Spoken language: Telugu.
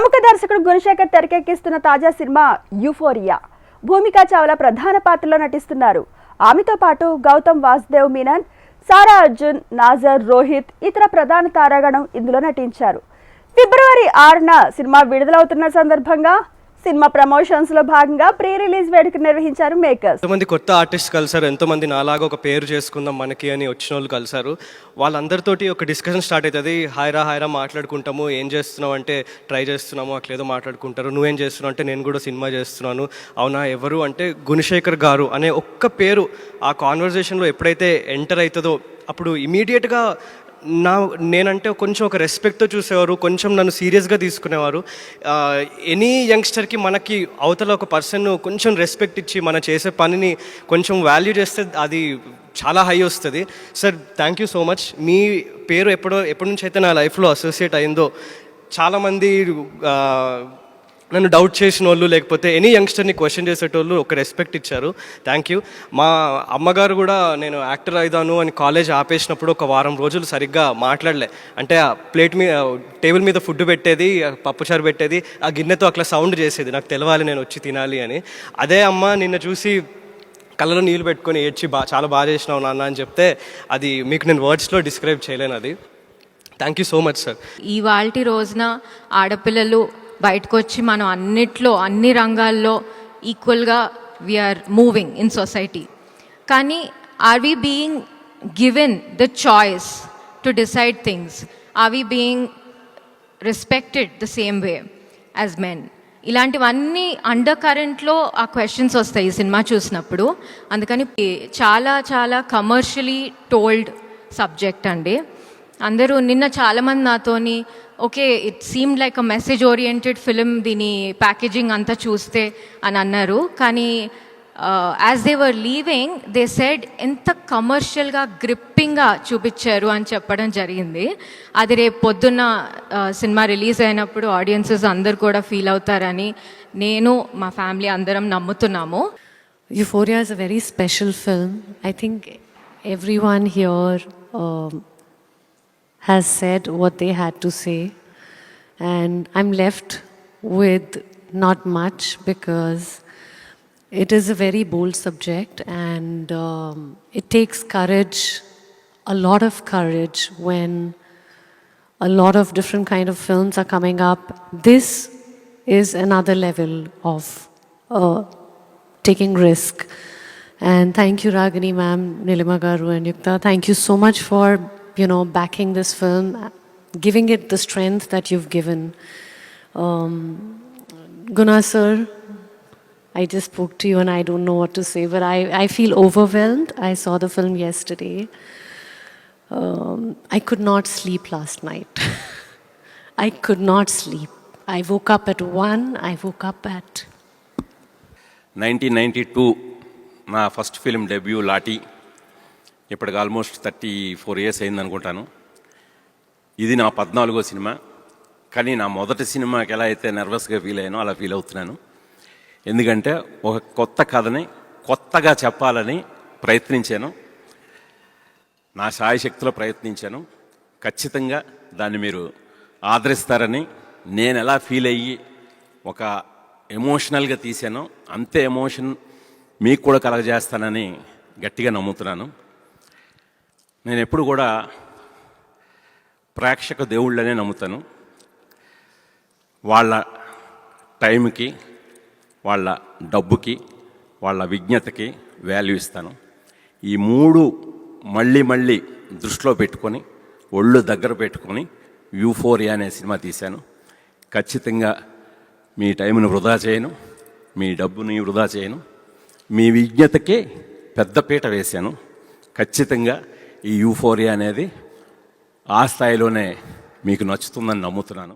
ప్రముఖ దర్శకుడు గుణశేఖర్ తెరకెక్కిస్తున్న తాజా సినిమా యూఫోరియా. భూమికా చావ్లా ప్రధాన పాత్రలో నటిస్తున్నారు. ఆమెతో పాటు గౌతమ్ వాసుదేవ్ మీనన్, సారా అర్జున్, నాజర్, రోహిత్ ఇతర ప్రధాన తారాగణం ఇందులో నటించారు. ఫిబ్రవరి 6న సినిమా విడుదలవుతున్న సందర్భంగా సినిమా ప్రమోషన్స్ లో భాగంగా ప్రీ రిలీజ్ వేడుక నిర్వహించారు మేకర్స్. ఎంతోమంది కొత్త ఆర్టిస్ట్ కలిసారు, ఎంతోమంది నాలాగా ఒక పేరు చేసుకుందాం మనకి అని వచ్చిన వాళ్ళు కలిసారు. వాళ్ళందరితోటి ఒక డిస్కషన్ స్టార్ట్ అవుతుంది. హాయిరా మాట్లాడుకుంటాము. ఏం చేస్తున్నావు అంటే ట్రై చేస్తున్నాము, అట్లేదో మాట్లాడుకుంటారు. నువ్వేం చేస్తున్నావు అంటే నేను కూడా సినిమా చేస్తున్నాను. అవునా, ఎవరు అంటే గుణశేఖర్ గారు అనే ఒక్క పేరు ఆ కాన్వర్జేషన్లో ఎప్పుడైతే ఎంటర్ అవుతుందో అప్పుడు ఇమీడియట్గా నేనంటే కొంచెం ఒక రెస్పెక్ట్తో చూసేవారు, కొంచెం నన్ను సీరియస్గా తీసుకునేవారు. ఎనీ యంగ్స్టర్కి మనకి అవతల ఒక పర్సన్ కొంచెం రెస్పెక్ట్ ఇచ్చి మనం చేసే పనిని కొంచెం వాల్యూ చేస్తే అది చాలా హై వస్తుంది. Sir, thank you so much. మీ పేరు ఎప్పటి నుంచి అయితే నా లైఫ్లో అసోసియేట్ అయిందో చాలామంది నన్ను డౌట్ చేసిన వాళ్ళు, లేకపోతే ఎనీ యంగ్స్టర్ని క్వశ్చన్ చేసేటోళ్ళు ఒక రెస్పెక్ట్ ఇచ్చారు. Thank you. మా అమ్మగారు కూడా నేను యాక్టర్ అవుతాను అని కాలేజ్ ఆపేసినప్పుడు ఒక వారం రోజులు సరిగ్గా మాట్లాడలే. అంటే ఆ ప్లేట్ మీద టేబుల్ మీద ఫుడ్ పెట్టేది, పప్పుచారు పెట్టేది, ఆ గిన్నెతో అట్లా సౌండ్ చేసేది, నాకు తెలవాలి నేను వచ్చి తినాలి అని. అదే అమ్మ నిన్న చూసి కళ్ళలో నీళ్ళు పెట్టుకొని ఏడ్చి చాలా బాగా చేసినావు నాన్న అని చెప్తే అది మీకు నేను వర్డ్స్లో డిస్క్రైబ్ చేయలేను. అది thank you so much sir. ఇవాల్టి రోజున ఆడపిల్లలు బయటకు వచ్చి మనం అన్ని రంగాల్లో ఈక్వల్గా వీఆర్ మూవింగ్ ఇన్ సొసైటీ. కానీ are we being given the choice to decide things? Are we being respected the same way as men? ఇలాంటివన్నీ అండర్ కరెంట్లో ఆ క్వశ్చన్స్ వస్తాయి ఈ సినిమా చూసినప్పుడు. అందుకని చాలా చాలా కమర్షియలీ టోల్డ్ సబ్జెక్ట్ అండి. అందరూ నిన్న చాలామంది నాతోని okay it seemed like a message oriented film, దీని ప్యాకేజింగ్ అంతా చూస్తే అని అన్నారు. కానీ as they were leaving they said ఎంత కమర్షియల్గా గ్రిప్పింగ్గా చూపించారు అని చెప్పడం జరిగింది. అది రేపు పొద్దున్న సినిమా రిలీజ్ అయినప్పుడు ఆడియన్సెస్ అందరు కూడా ఫీల్ అవుతారని నేను మా ఫ్యామిలీ అందరం నమ్ముతున్నాము. Euphoria is a very special film. I think everyone here has said what they had to say, and I'm left with not much because it is a very bold subject, and it takes courage, a lot of courage, when a lot of different kind of films are coming up. This is another level of taking risk. And thank you Ragini ma'am, Nilima garu and Yukta, thank you so much for backing this film, giving it the strength that you've given. Guna sir, I just spoke to you and I don't know what to say, but I feel overwhelmed. I saw the film yesterday. I could not sleep last night. I could not sleep. I woke up at 1, I woke up at 1992 నా ఫస్ట్ ఫిల్మ్ డెబ్యూ లాటి. ఇప్పటికి ఆల్మోస్ట్ 34 years అయింది అనుకుంటాను. ఇది నా 14వ సినిమా. కానీ నా మొదటి సినిమాకి ఎలా అయితే నర్వస్గా ఫీల్ అయ్యానో అలా ఫీల్ అవుతున్నాను. ఎందుకంటే ఒక కొత్త కథని కొత్తగా చెప్పాలని ప్రయత్నించాను, నా శాయశక్తిలో ప్రయత్నించాను. ఖచ్చితంగా దాన్ని మీరు ఆదరిస్తారని, నేను ఎలా ఫీల్ అయ్యి ఒక ఎమోషనల్గా తీశానో అంతే ఎమోషన్ మీకు కూడా కలగజేస్తానని గట్టిగా నమ్ముతున్నాను. నేను ఎప్పుడు కూడా ప్రేక్షక దేవుళ్ళనే నమ్ముతాను. వాళ్ళ టైంకి, వాళ్ళ డబ్బుకి, వాళ్ళ విజ్ఞతకి వాల్యూ ఇస్తాను. ఈ 3 మళ్ళీ దృష్టిలో పెట్టుకొని, ఒళ్ళు దగ్గర పెట్టుకొని యూఫోరియా అనే సినిమా తీశాను. ఖచ్చితంగా మీ టైంను వృధా చేయను, మీ డబ్బుని వృధా చేయను, మీ విజ్ఞతకే పెద్దపీట వేశాను. ఖచ్చితంగా ఈ యూఫోరియా అనేది ఆ స్థాయిలోనే మీకు నచ్చుతుందని నమ్ముతున్నాను.